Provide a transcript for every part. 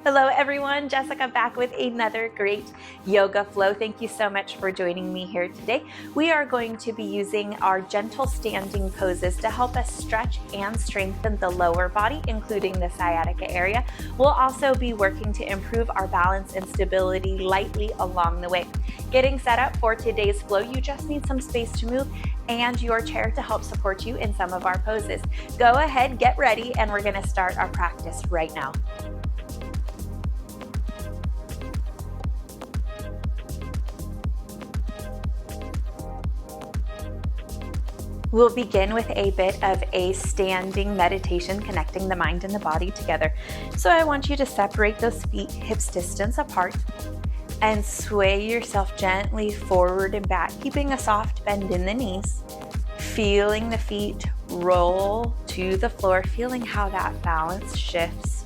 Hello everyone, Jessica back with another great yoga flow. Thank you so much for joining me here today. We are going to be using our gentle standing poses to help us stretch and strengthen the lower body, including the sciatica area. We'll also be working to improve our balance and stability lightly along the way. Getting set up for today's flow, you just need some space to move and your chair to help support you in some of our poses. Go ahead, get ready, and we're going to start our practice right now. We'll begin with a bit of a standing meditation, connecting the mind and the body together. So I want you to separate those feet hips distance apart and sway yourself gently forward and back, keeping a soft bend in the knees, feeling the feet roll to the floor, feeling how that balance shifts.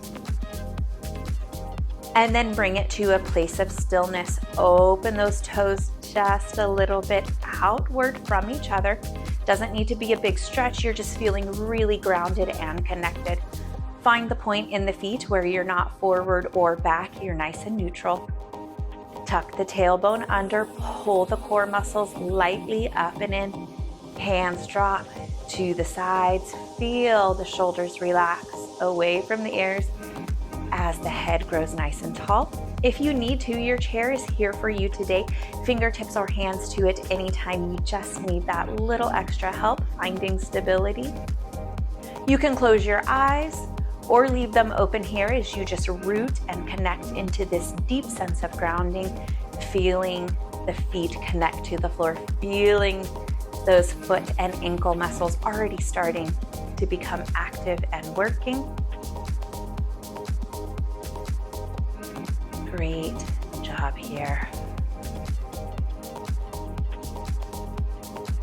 And then bring it to a place of stillness. Open those toes just a little bit outward from each other. Doesn't need to be a big stretch. You're just feeling really grounded and connected. Find the point in the feet where you're not forward or back. You're nice and neutral. Tuck the tailbone under. Pull the core muscles lightly up and in. Hands drop to the sides. Feel the shoulders relax away from the ears as the head grows nice and tall. If you need to, your chair is here for you today. Fingertips or hands to it anytime you just need that little extra help finding stability. You can close your eyes or leave them open here as you just root and connect into this deep sense of grounding, feeling the feet connect to the floor, feeling those foot and ankle muscles already starting to become active and working. Great job here.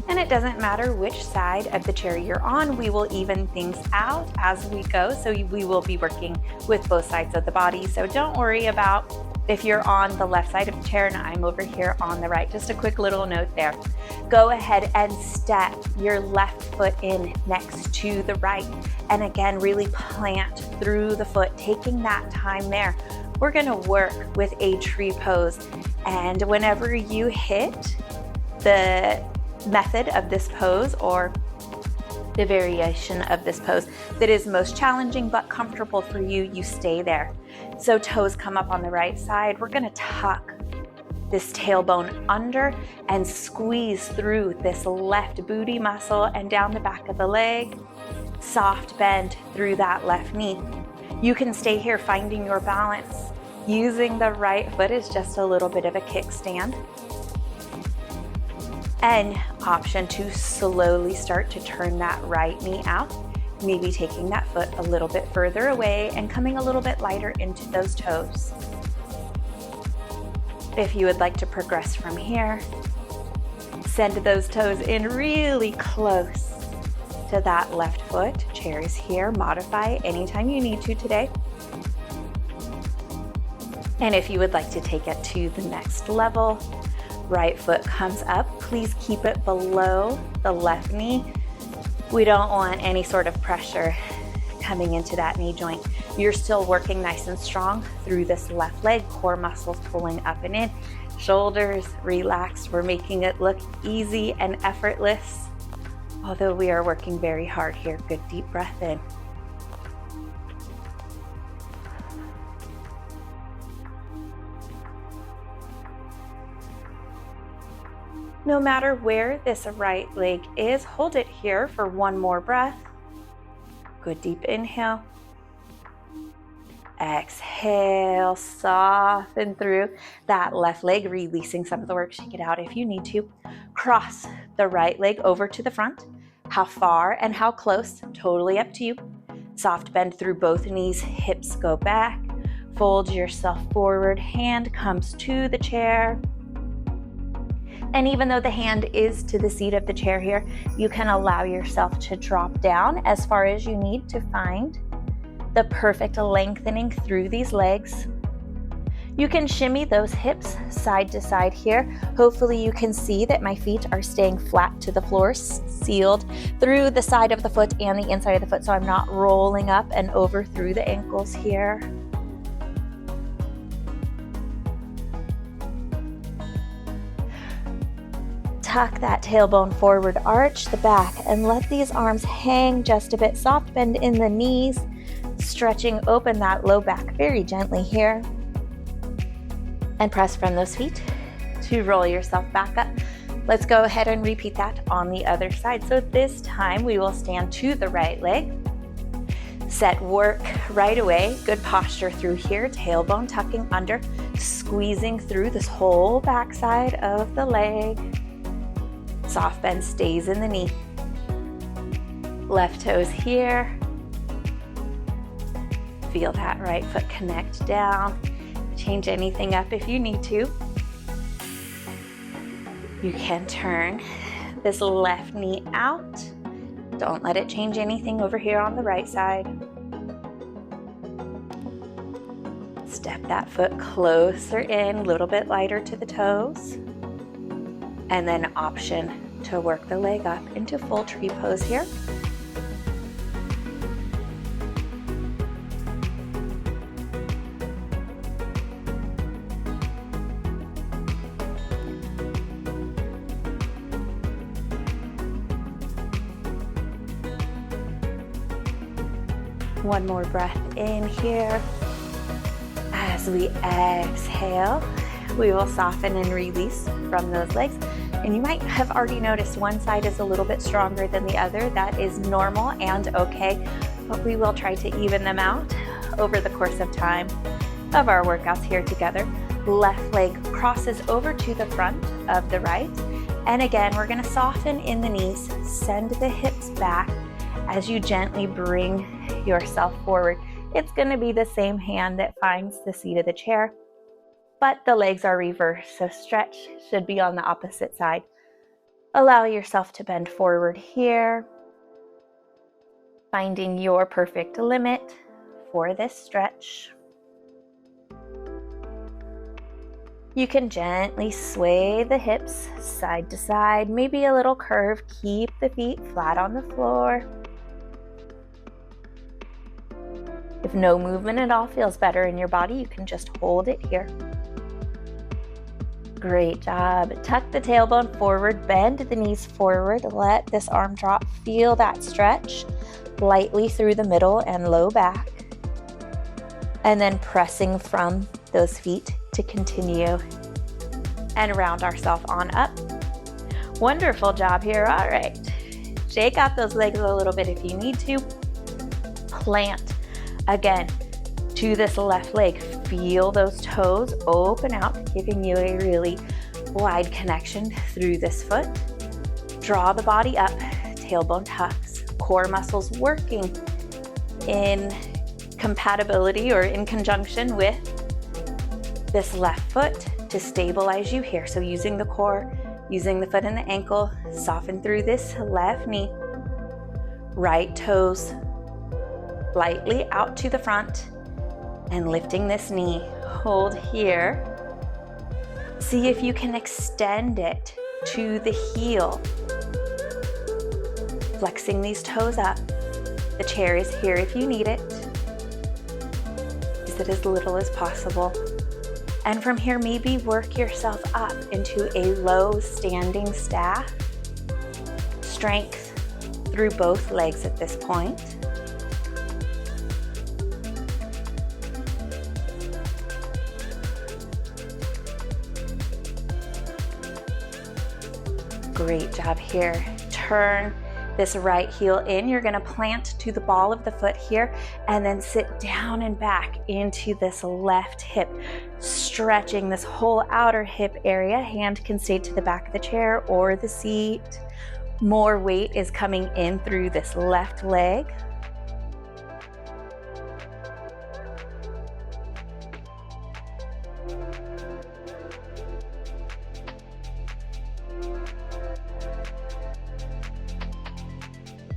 And it doesn't matter which side of the chair you're on, we will even things out as we go. So we will be working with both sides of the body. So don't worry about if you're on the left side of the chair and I'm over here on the right. Just a quick little note there. Go ahead and step your left foot in next to the right. And again, really plant through the foot, taking that time there. We're going to work with a tree pose, and whenever you hit the method of this pose or the variation of this pose that is most challenging but comfortable for you, you stay there. So toes come up on the right side. We're going to tuck this tailbone under and squeeze through this left booty muscle and down the back of the leg. Soft bend through that left knee. You can stay here finding your balance. Using the right foot is just a little bit of a kickstand. And option to slowly start to turn that right knee out, maybe taking that foot a little bit further away and coming a little bit lighter into those toes. If you would like to progress from here, send those toes in really close to that left foot. Chair is here. Modify anytime you need to today. And if you would like to take it to the next level, right foot comes up. Please keep it below the left knee. We don't want any sort of pressure coming into that knee joint. You're still working nice and strong through this left leg, core muscles pulling up and in, shoulders relaxed. We're making it look easy and effortless, although we are working very hard here. Good deep breath in. No matter where this right leg is, hold it here for one more breath. Good deep inhale. Exhale, soften through that left leg, releasing some of the work. Shake it out if you need to. Cross the right leg over to the front. How far and how close, totally up to you. Soft bend through both knees, hips go back. Fold yourself forward, hand comes to the chair. And even though the hand is to the seat of the chair here, you can allow yourself to drop down as far as you need to find the perfect lengthening through these legs. You can shimmy those hips side to side here. Hopefully you can see that my feet are staying flat to the floor, sealed through the side of the foot and the inside of the foot, so I'm not rolling up and over through the ankles here. tuck that tailbone forward, arch the back, and let these arms hang just a bit. Soft bend in the knees, stretching open that low back very gently here. And press from those feet to roll yourself back up. Let's go ahead and repeat that on the other side. So this time we will stand to the right leg. Set work right away. Good posture through here. Tailbone tucking under, squeezing through this whole backside of the leg. Soft bend stays in the knee. Left toes here. Feel that right foot connect down. Change anything up if you need to. You can turn this left knee out. Don't let it change anything over here on the right side. Step that foot closer in, a little bit lighter to the toes. And then option to work the leg up into full tree pose here. One more breath in here. As we exhale, we will soften and release from those legs. And you might have already noticed one side is a little bit stronger than the other. That is normal and okay, but we will try to even them out over the course of time of our workouts here together. Left leg crosses over to the front of the right. And again, we're gonna soften in the knees, send the hips back as you gently bring yourself forward. It's going to be the same hand that finds the seat of the chair, but the legs are reversed, so stretch should be on the opposite side. Allow yourself to bend forward here, finding your perfect limit for this stretch. You can gently sway the hips side to side, maybe a little curve. Keep the feet flat on the floor. If no movement at all feels better in your body, you can just hold it here. Great job. Tuck the tailbone forward, bend the knees forward, let this arm drop. Feel that stretch lightly through the middle and low back. And then pressing from those feet to continue and round ourselves on up. Wonderful job here. All right. Shake out those legs a little bit if you need to. Plant. Again, to this left leg, feel those toes open out, giving you a really wide connection through this foot. Draw the body up, tailbone tucks, core muscles working in compatibility or in conjunction with this left foot to stabilize you here. So using the core, using the foot and the ankle, soften through this left knee. Right toes lightly out to the front and lifting this knee. Hold here. See if you can extend it to the heel. Flexing these toes up. The chair is here if you need it. Use it as little as possible. And from here, maybe work yourself up into a low standing staff. Strength through both legs at this point. Great job here. Turn this right heel in. You're going to plant to the ball of the foot here and then sit down and back into this left hip, stretching this whole outer hip area. Hand can stay to the back of the chair or the seat. More weight is coming in through this left leg.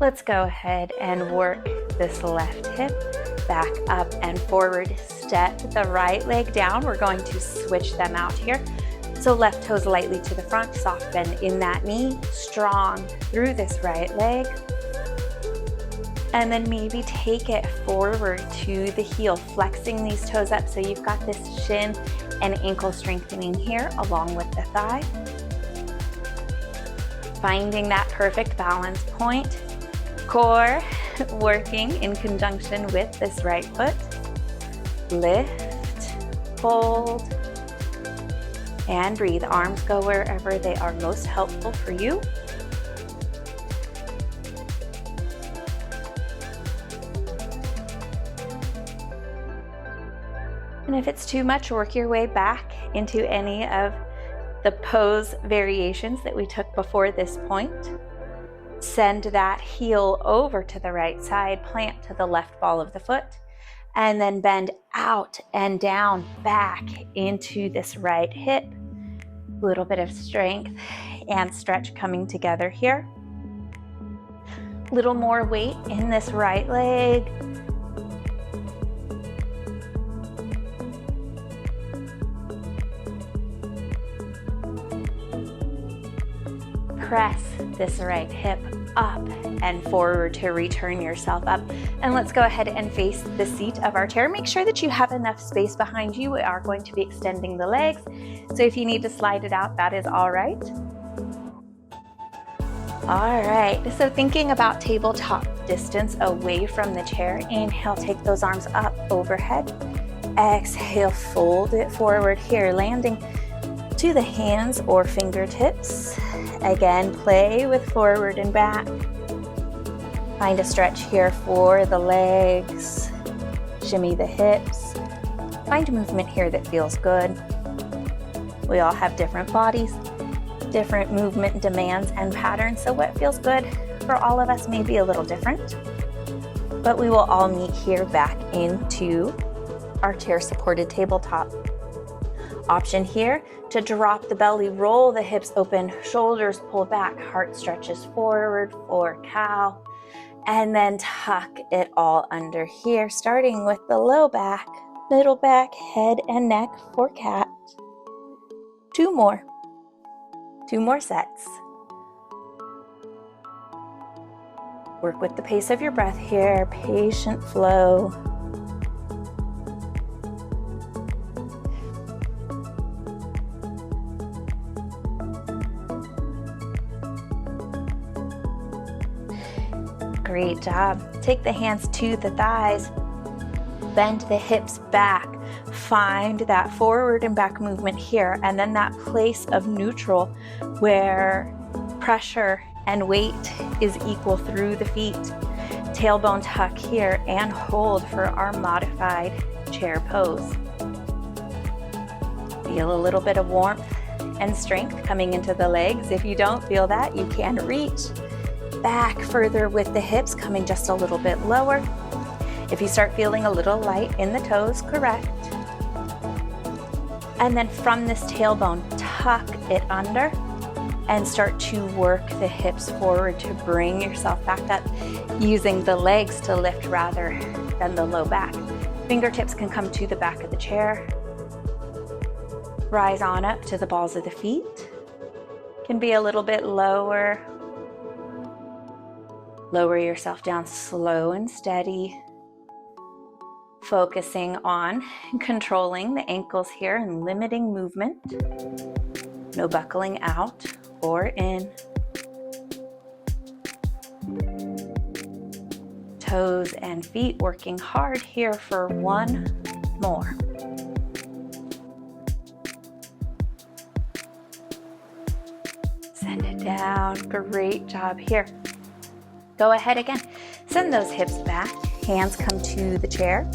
Let's go ahead and work this left hip back up and forward. Step the right leg down. We're going to switch them out here. So left toes lightly to the front, soft bend in that knee, strong through this right leg. And then maybe take it forward to the heel, flexing these toes up so you've got this shin and ankle strengthening here along with the thigh. Finding that perfect balance point. Core working in conjunction with this right foot. Lift, hold, and breathe. Arms go wherever they are most helpful for you. And if it's too much, work your way back into any of the pose variations that we took before this point. Send that heel over to the right side, plant to the left ball of the foot, and then bend out and down back into this right hip. A little bit of strength and stretch coming together here. A little more weight in this right leg. Press this right hip up and forward to return yourself up. And let's go ahead and face the seat of our chair. Make sure that you have enough space behind you. We are going to be extending the legs. So if you need to slide it out, that is all right. All right, so thinking about tabletop distance away from the chair, inhale, take those arms up overhead. Exhale, fold it forward here, landing to the hands or fingertips. Again, play with forward and back. Find a stretch here for the legs. Shimmy the hips. Find movement here that feels good. We all have different bodies, different movement demands and patterns, so what feels good for all of us may be a little different. But we will all meet here back into our chair-supported tabletop. Option here to drop the belly, roll the hips open, shoulders pull back, heart stretches forward for cow, and then tuck it all under here, starting with the low back, middle back, head and neck for cat. Two more sets. Work with the pace of your breath here, patient flow. Great job. Take the hands to the thighs, bend the hips back, find that forward and back movement here, and then that place of neutral where pressure and weight is equal through the feet. Tailbone tuck here and hold for our modified chair pose. Feel a little bit of warmth and strength coming into the legs. If you don't feel that, you can reach back further with the hips, coming just a little bit lower. If you start feeling a little light in the toes, correct. And then from this tailbone, tuck it under and start to work the hips forward to bring yourself back up, using the legs to lift rather than the low back. Fingertips can come to the back of the chair. Rise on up to the balls of the feet. Can be a little bit lower. Lower yourself down slow and steady. Focusing on controlling the ankles here and limiting movement. No buckling out or in. Toes and feet working hard here for one more. Send it down. Great job here. Go ahead again. Send those hips back. Hands come to the chair.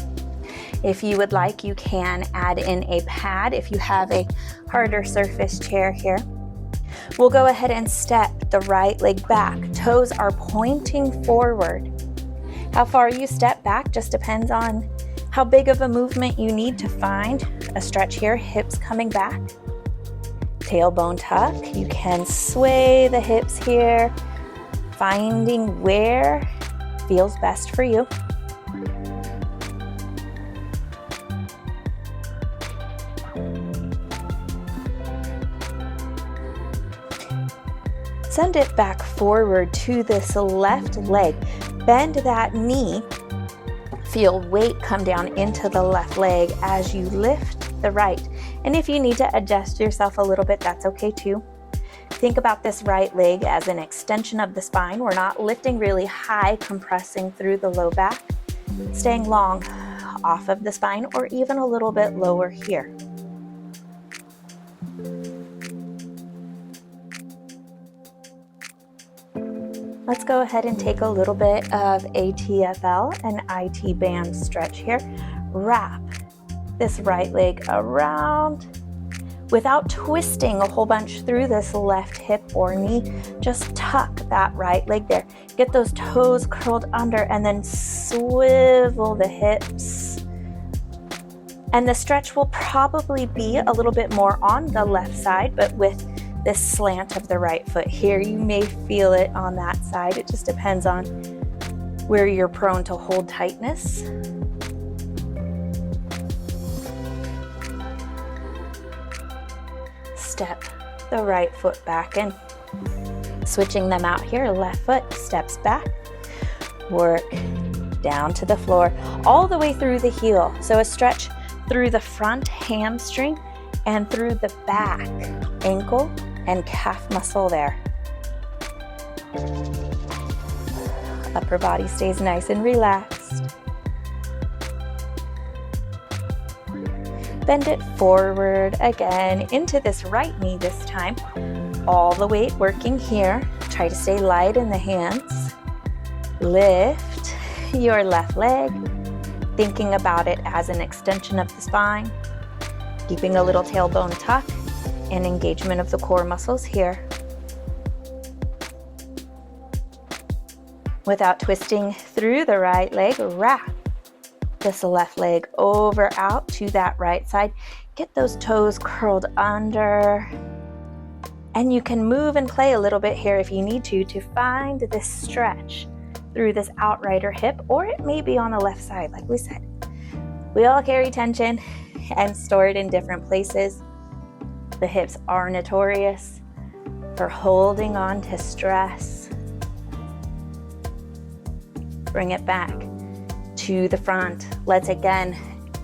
If you would like, you can add in a pad if you have a harder surface chair here. We'll go ahead and step the right leg back. Toes are pointing forward. How far you step back just depends on how big of a movement you need to find a stretch here. Hips coming back. Tailbone tuck. You can sway the hips here, finding where feels best for you. Send it back forward to this left leg. Bend that knee. Feel weight come down into the left leg as you lift the right. And if you need to adjust yourself a little bit, that's okay too. Think about this right leg as an extension of the spine. We're not lifting really high, compressing through the low back, staying long off of the spine or even a little bit lower here. Let's go ahead and take a little bit of a TFL and IT band stretch here. Wrap this right leg around without twisting a whole bunch through this left hip or knee. Just tuck that right leg there. Get those toes curled under and then swivel the hips. And the stretch will probably be a little bit more on the left side, but with this slant of the right foot here, you may feel it on that side. It just depends on where you're prone to hold tightness. Step the right foot back in. Switching them out here, left foot steps back. Work down to the floor, all the way through the heel. So a stretch through the front hamstring and through the back ankle and calf muscle there. Upper body stays nice and relaxed. Bend it forward again into this right knee this time. All the weight working here. Try to stay light in the hands. Lift your left leg, thinking about it as an extension of the spine. Keeping a little tailbone tuck and engagement of the core muscles here. Without twisting through the right leg, wrap this left leg over out to that right side. Get those toes curled under. And you can move and play a little bit here if you need to find this stretch through this outrider hip, or it may be on the left side, like we said. We all carry tension and store it in different places. The hips are notorious for holding on to stress. Bring it back to the front. Let's again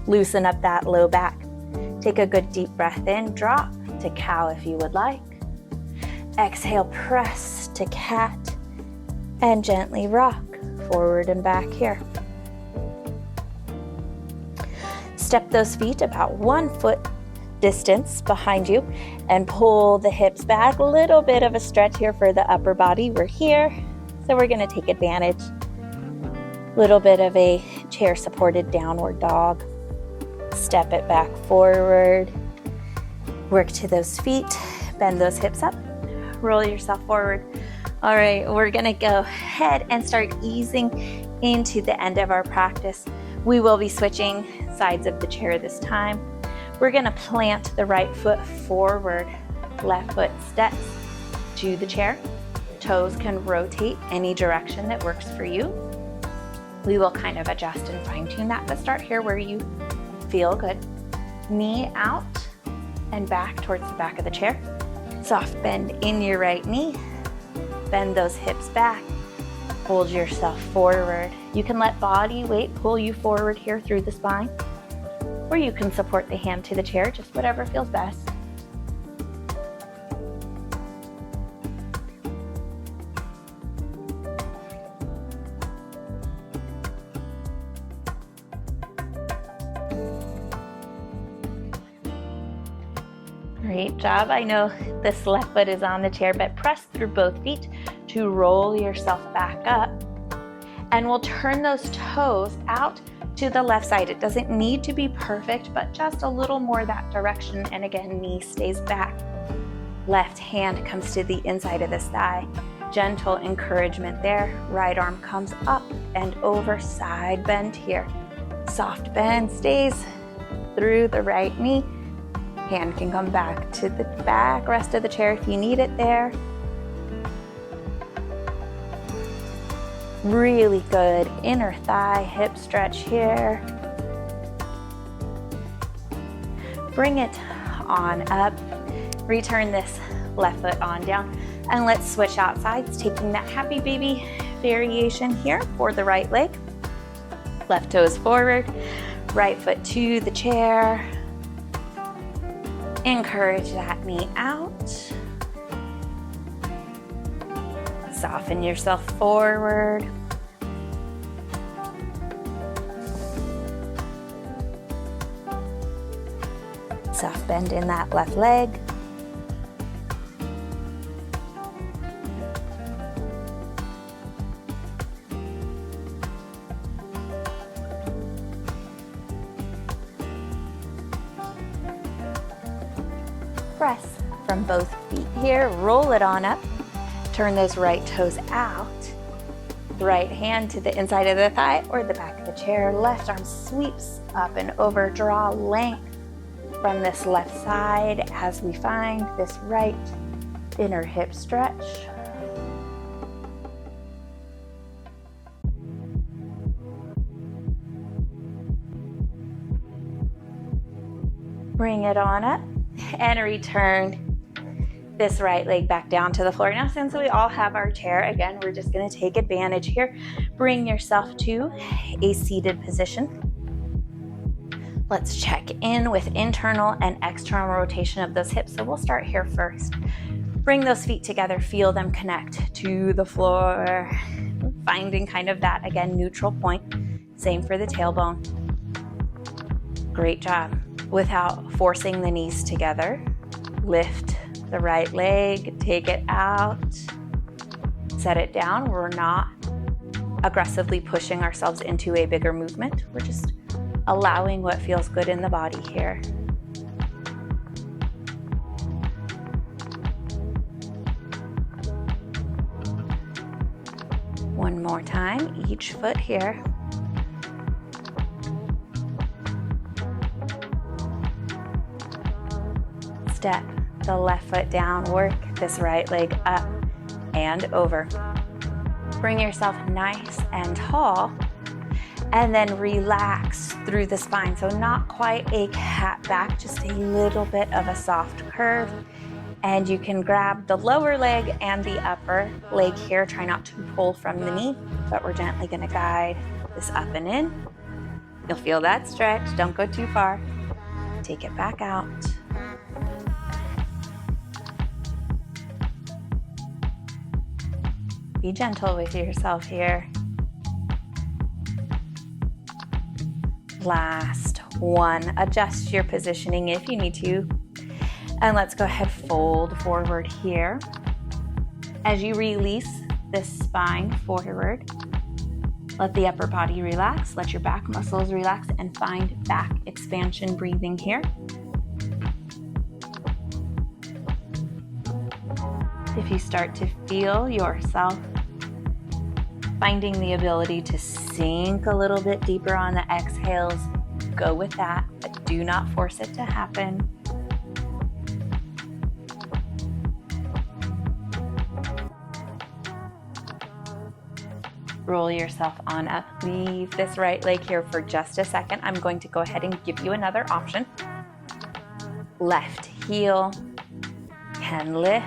loosen up that low back. Take a good deep breath in, drop to cow if you would like. Exhale, press to cat, and gently rock forward and back here. Step those feet about 1 foot distance behind you and pull the hips back. A little bit of a stretch here for the upper body. We're here, so we're going to take advantage. Little bit of a chair supported downward dog. Step it back forward. Work to those feet. Bend those hips up. Roll yourself forward. All right, we're going to go ahead and start easing into the end of our practice. We will be switching sides of the chair this time. We're going to plant the right foot forward. Left foot steps to the chair. Toes can rotate any direction that works for you. We will kind of adjust and fine tune that, but start here where you feel good. Knee out and back towards the back of the chair. Soft bend in your right knee. Bend those hips back. Hold yourself forward. You can let body weight pull you forward here through the spine, or you can support the hand to the chair, just whatever feels best. Great job. I know this left foot is on the chair, but press through both feet to roll yourself back up. And we'll turn those toes out to the left side. It doesn't need to be perfect, but just a little more that direction. And again, knee stays back. Left hand comes to the inside of the thigh. Gentle encouragement there. Right arm comes up and over, side bend here. Soft bend stays through the right knee. Hand can come back to the back rest of the chair if you need it there. Really good inner thigh hip stretch here. Bring it on up. Return this left foot on down. And let's switch out sides, taking that happy baby variation here for the right leg. Left toes forward, right foot to the chair. Encourage that knee out. Soften yourself forward. Soft bend in that left leg. Press from both feet here, roll it on up. Turn those right toes out. Right hand to the inside of the thigh or the back of the chair. Left arm sweeps up and over. Draw length from this left side as we find this right inner hip stretch. Bring it on up and return this right leg back down to the floor. Now, since we all have our chair, again, we're just going to take advantage here. Bring yourself to a seated position. Let's check in with internal and external rotation of those hips. So we'll start here first. Bring those feet together, feel them connect to the floor, finding kind of that, again, neutral point. Same for the tailbone. Great job. Without forcing the knees together, lift the right leg, take it out, set it down. We're not aggressively pushing ourselves into a bigger movement. We're just allowing what feels good in the body here. One more time, each foot here. Step the left foot down, work this right leg up and over. Bring yourself nice and tall and then relax through the spine. So not quite a cat back, just a little bit of a soft curve. And you can grab the lower leg and the upper leg here. Try not to pull from the knee, but we're gently gonna guide this up and in. You'll feel that stretch, don't go too far. Take it back out. Be gentle with yourself here. Last one, adjust your positioning if you need to. And let's go ahead, fold forward here. As you release this spine forward, let the upper body relax, let your back muscles relax, and find back expansion breathing here. If you start to feel yourself finding the ability to sink a little bit deeper on the exhales, go with that, but do not force it to happen. Roll yourself on up. Leave this right leg here for just a second. I'm going to go ahead and give you another option. Left heel can lift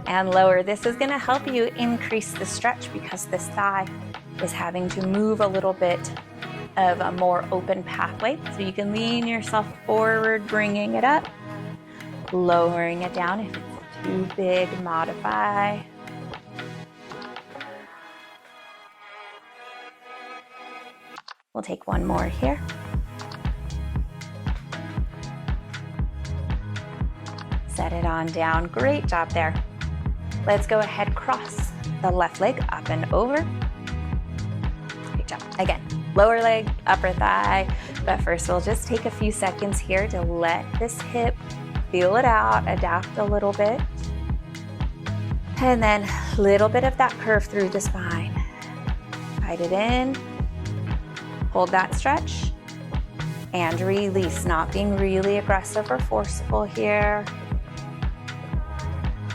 and lower. This is going to help you increase the stretch because this thigh is having to move a little bit of a more open pathway. So you can lean yourself forward, bringing it up, lowering it down. If it's too big, modify. We'll take one more here. Set it on down. Great job there. Let's go ahead, cross the left leg up and over. Great job. Again, lower leg, upper thigh. But first, we'll just take a few seconds here to let this hip feel it out, adapt a little bit. And then a little bit of that curve through the spine. Guide it in. Hold that stretch and release, not being really aggressive or forceful here.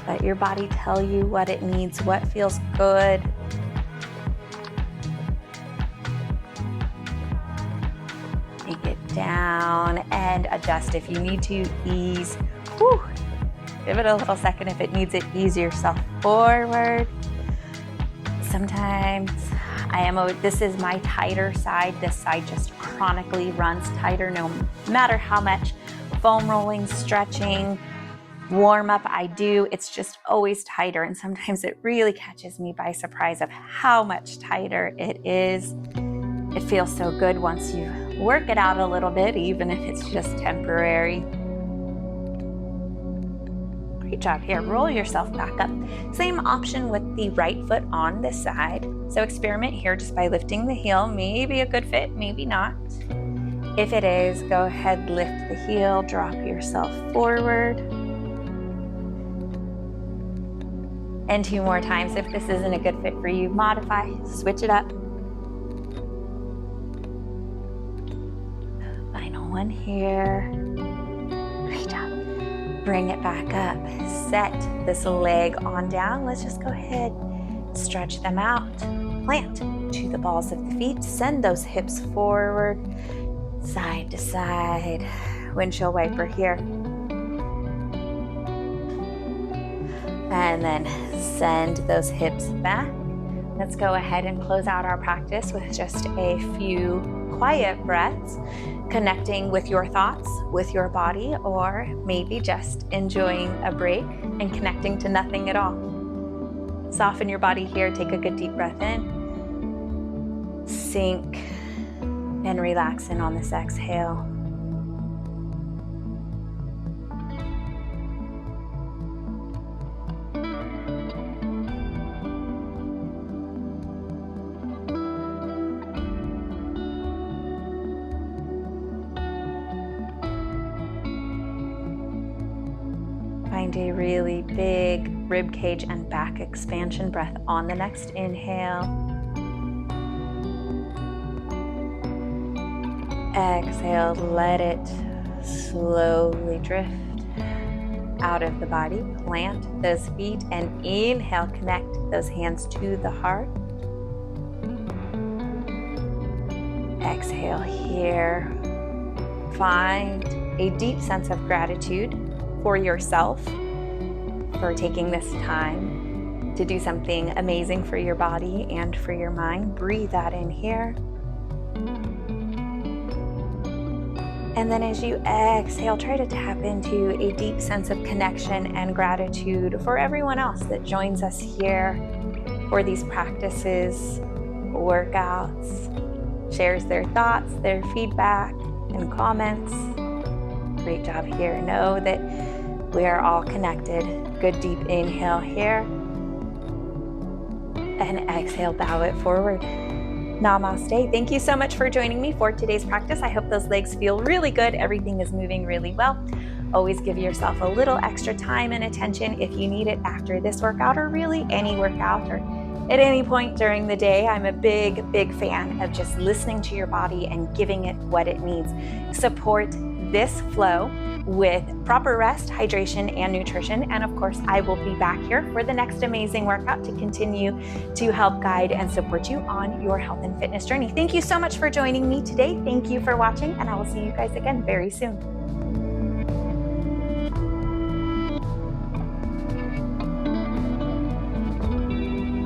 Let your body tell you what it needs, what feels good. Take it down and adjust if you need to, ease. Whew. Give it a little second if it needs it, ease yourself forward. Sometimes this is my tighter side. This side just chronically runs tighter no matter how much foam rolling, stretching, warm up I do, it's just always tighter. And sometimes it really catches me by surprise of how much tighter it is. It feels so good once you work it out a little bit, even if it's just temporary. Great job here. Roll yourself back up. Same option with the right foot on this side. So experiment here just by lifting the heel. Maybe a good fit, maybe not. If it is, go ahead, lift the heel, drop yourself forward. And 2 more times. If this isn't a good fit for you, modify, switch it up. Final one here. Great job. Bring it back up. Set this leg on down. Let's just go ahead, stretch them out. Plant to the balls of the feet. Send those hips forward, side to side. Windshield wiper here. And then send those hips back. Let's go ahead and close out our practice with just a few quiet breaths, connecting with your thoughts, with your body, or maybe just enjoying a break and connecting to nothing at all. Soften your body here. Take a good deep breath in. Sink and relax in on this exhale. Find a really big rib cage and back expansion breath on the next inhale. Exhale, let it slowly drift out of the body. Plant those feet and inhale, connect those hands to the heart. Exhale here. Find a deep sense of gratitude for yourself, for taking this time to do something amazing for your body and for your mind. Breathe that in here. And then as you exhale, try to tap into a deep sense of connection and gratitude for everyone else that joins us here for these practices, workouts, shares their thoughts, their feedback, and comments. Great job here. Know that we are all connected. Good deep inhale here. And exhale, bow it forward. Namaste. Thank you so much for joining me for today's practice. I hope those legs feel really good. Everything is moving really well. Always give yourself a little extra time and attention if you need it after this workout, or really any workout, or at any point during the day. I'm a big, big fan of just listening to your body and giving it what it needs. Support this flow with proper rest, hydration, and nutrition. And of course, I will be back here for the next amazing workout to continue to help guide and support you on your health and fitness journey. Thank you so much for joining me today. Thank you for watching, and I will see you guys again very soon.